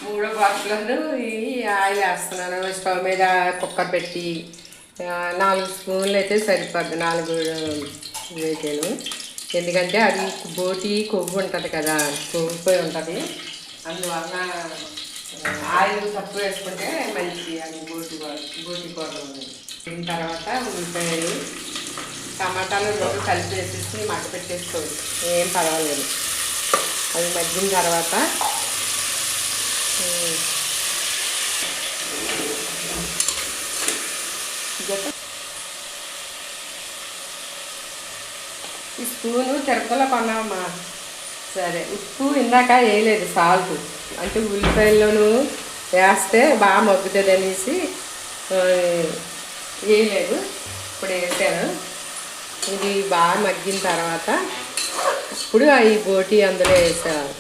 మూడో బాక్స్లోనూ ఈ ఆయిల్ వేస్తున్నాను. స్టవ్ మీద కుక్కర్ పెట్టి 4 స్పూన్లు అయితే సరిపోద్ది. 4 వేసాను. ఎందుకంటే అది బోటి కొవ్వు ఉంటుంది కదా, కొవ్వుపోయి ఉంటుంది. అందువల్ల ఆయిల్ తక్కువ వేసుకుంటే మంచిది. అది బోటి కూరలో ఉంది. దీని తర్వాత ఉల్లిపాయలు టమాటాలు 2 కలిపి వేసేసి మగ్గ పెట్టేసుకోవచ్చు, ఏం పర్వాలేదు. అవి మగ్గిన తర్వాత ఈ స్పూను తిరగలో కొన్నామమ్మా. సరే, ఉప్పు ఇందాక వేయలేదు, సాల్ట్ అంటే ఉల్లిపాయల్లోనూ వేస్తే బాగా మగ్గుతుంది అనేసి వేయలేదు. ఇప్పుడు వేసాను. ఇది బాగా మగ్గిన తర్వాత ఇప్పుడు ఈ బోటి అందులో వేసాను.